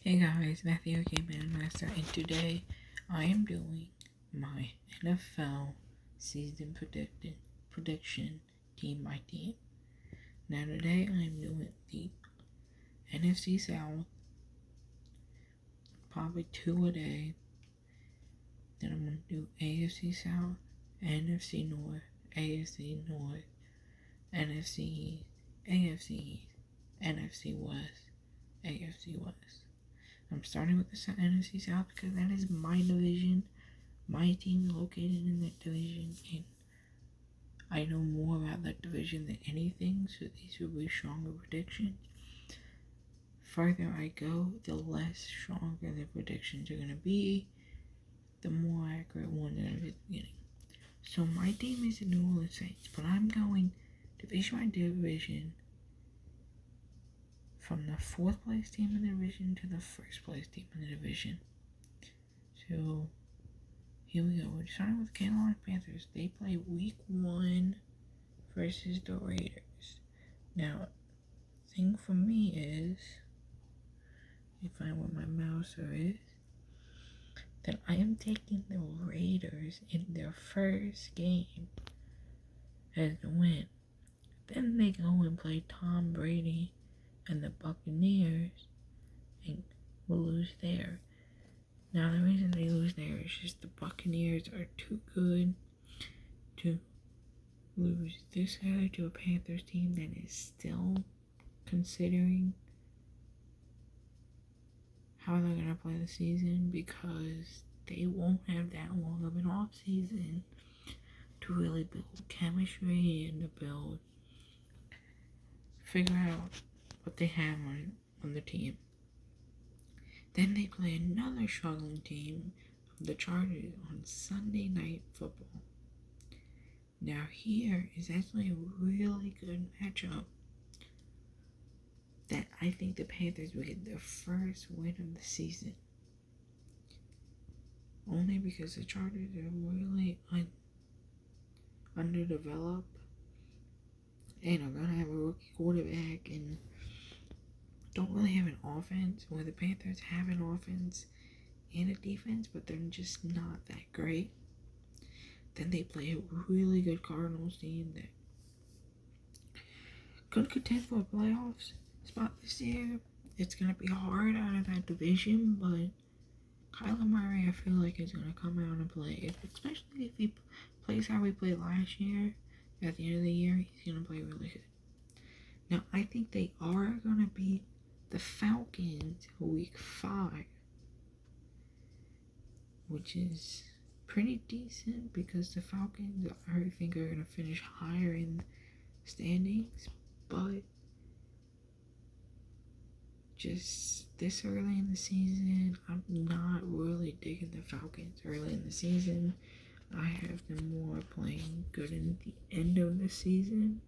Hey guys, Matthew Game Master, and today I am doing my NFL season prediction team by team. Now today I am doing the NFC South, probably two a day. Then I'm going to do AFC South, NFC North, AFC North, NFC East, AFC East, NFC West, AFC West. I'm starting with the NFC South because that is my division. My team is located in that division, and I know more about that division than anything, so these will be stronger predictions. Further I go, the less stronger the predictions are going to be, the more accurate ones are going to be at the beginning. So my team is the New Orleans Saints, but I'm going division by division from the 4th place team in the division to the 1st place team in the division. So here we go. We're starting with Carolina Panthers. They play week 1 versus the Raiders. Now, thing for me is, let me find where my mouse is, that I am taking the Raiders in their first game as the win. Then they go and play Tom Brady and the Buccaneers and will lose there. Now, the reason they lose there is just the Buccaneers are too good to lose this early to a Panthers team that is still considering how they're going to play the season, because they won't have that long of an off season to really build chemistry and to figure out what they have on the team. Then they play another struggling team, the Chargers, on Sunday Night Football. Now here is actually a really good matchup that I think the Panthers will get their first win of the season. Only because the Chargers are really underdeveloped and are going to have a rookie quarterback and don't really have an offense, where the Panthers have an offense and a defense, but they're just not that great. Then they play a really good Cardinals team that could contend for a playoffs spot this year. It's going to be hard out of that division, but Kyler Murray, I feel like, is going to come out and play. Especially if he plays how he played last year. At the end of the year, he's going to play really good. Now, I think they are going to beat the Falcons week 5, which is pretty decent because the Falcons, I think, are going to finish higher in standings, but just this early in the season, I'm not really digging the Falcons early in the season. I have them more playing good in the end of the season.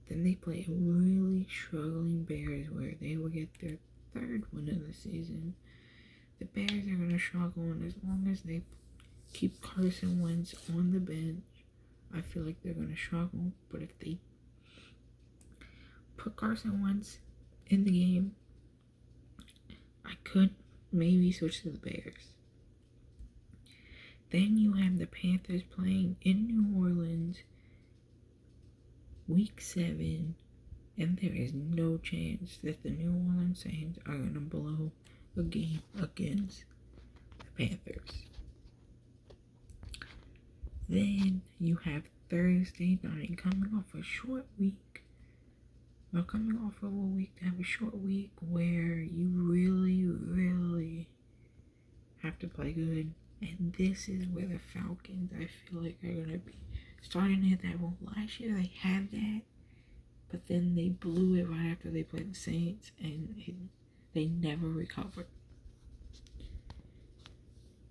Then they play a really struggling Bears, where they will get their 3rd win of the season. The Bears are going to struggle, and as long as they keep Carson Wentz on the bench, I feel like they're going to struggle. But if they put Carson Wentz in the game, I could maybe switch to the Bears. Then you have the Panthers playing in New Orleans week 7, and there is no chance that the New Orleans Saints are going to blow a game against the Panthers. Then you have Thursday night, coming off a short week. Well, coming off of a week to have a short week where you really have to play good. And this is where the Falcons, I feel like, are going to be starting to hit that. Well, last year they had that, but then they blew it right after they played the Saints, and they never recovered.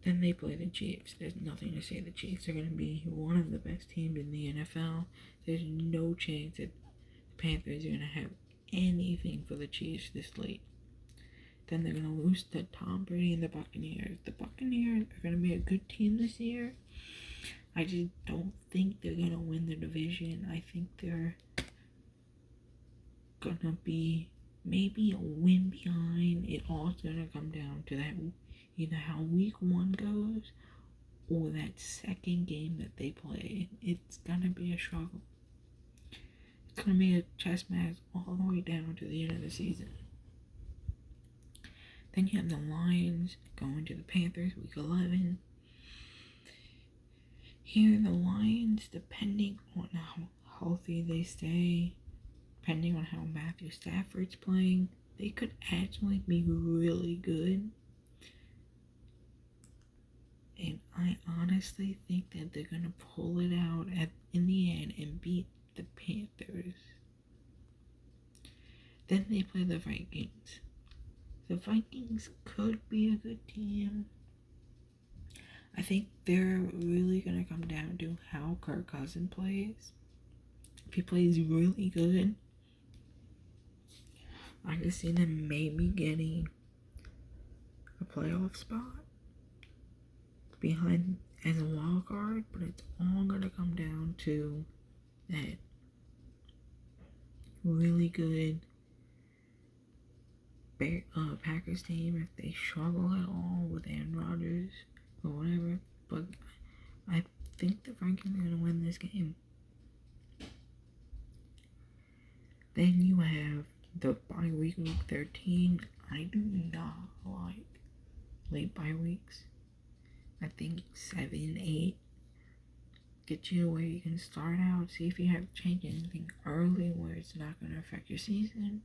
Then they play the Chiefs. There's nothing to say the Chiefs are going to be one of the best teams in the NFL. There's no chance that the Panthers are going to have anything for the Chiefs this late. Then they're going to lose to Tom Brady and the Buccaneers. The Buccaneers are going to be a good team this year. I just don't think they're going to win the division. I think they're going to be maybe a win behind. It all's gonna come down to that, either how week 1 goes or that second game that they play. It's gonna be a struggle. It's gonna be a chess match all the way down to the end of the season. Then you have the Lions going to the Panthers week 11. Here, the Lions, depending on how healthy they stay, depending on how Matthew Stafford's playing, they could actually be really good. And I honestly think that they're going to pull it out in the end and beat the Panthers. Then they play the Vikings. The Vikings could be a good team. I think they're really going to come down to how Kirk Cousins plays. If he plays really good, I can see them maybe getting a playoff spot behind as a wild card, but it's all going to come down to that really good Packers team. If they struggle at all with Aaron Rodgers or whatever, but I think the Vikings are going to win this game. Then you have the bye week 13. I do not like late bye weeks. I think 7, 8 get you where you can start out, see if you have to change anything early where it's not going to affect your season.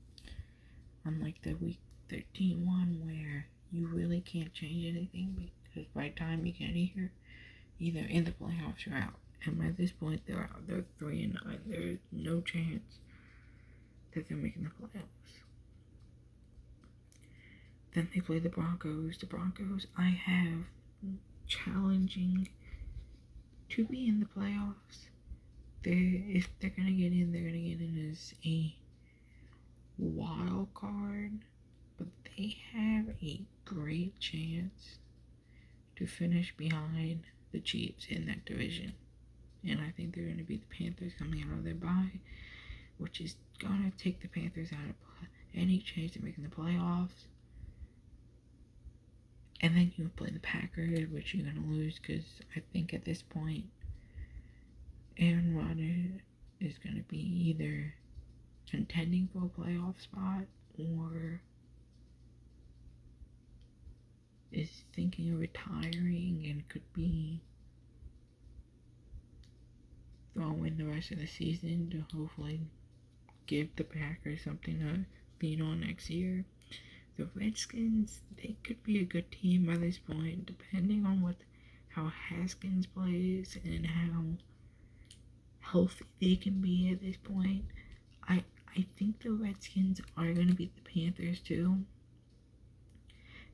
Unlike the week 13 one where you really can't change anything because by the time you get here, either in the playoffs or out. And by this point, they're out. They're 3-9. There's no chance that they're making the playoffs. Then they play the Broncos. The Broncos, I have challenging to be in the playoffs. If they're gonna get in, they're gonna get in as a wild card, but they have a great chance to finish behind the Chiefs in that division. And I think they're gonna beat the Panthers coming out of their bye, which is gonna take the Panthers out of any chance of making the playoffs. And then you play the Packers, which you're going to lose because I think at this point, Aaron Rodgers is going to be either contending for a playoff spot or is thinking of retiring and could be throwing the rest of the season to hopefully give the Packers something to beat on next year. The Redskins, they could be a good team by this point, depending on how Haskins plays and how healthy they can be at this point. I think the Redskins are going to beat the Panthers too.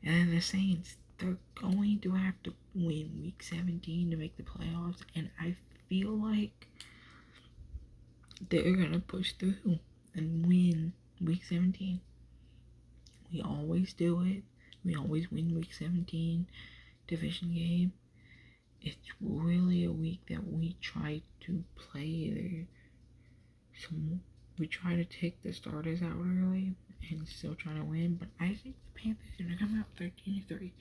And then the Saints, they're going to have to win week 17 to make the playoffs, and I feel like they're going to push through and win week 17. We always do it. We always win week 17 division game. It's really a week that we try to play there. So we try to take the starters out early and still try to win. But I think the Panthers are going to come out 13-3.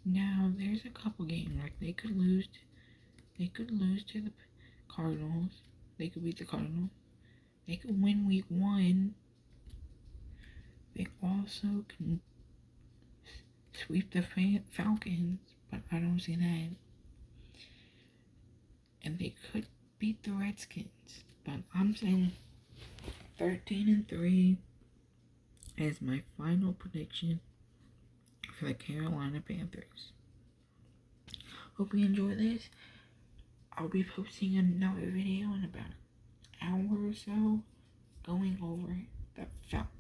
Now, there's a couple games. Like, they could lose to the Cardinals. They could beat the Cardinals. They could win week 1. They also can sweep the Falcons, but I don't see that. And they could beat the Redskins, but I'm saying 13-3 as my final prediction for the Carolina Panthers. Hope you enjoy this. I'll be posting another video in about an hour or so going over the Falcons.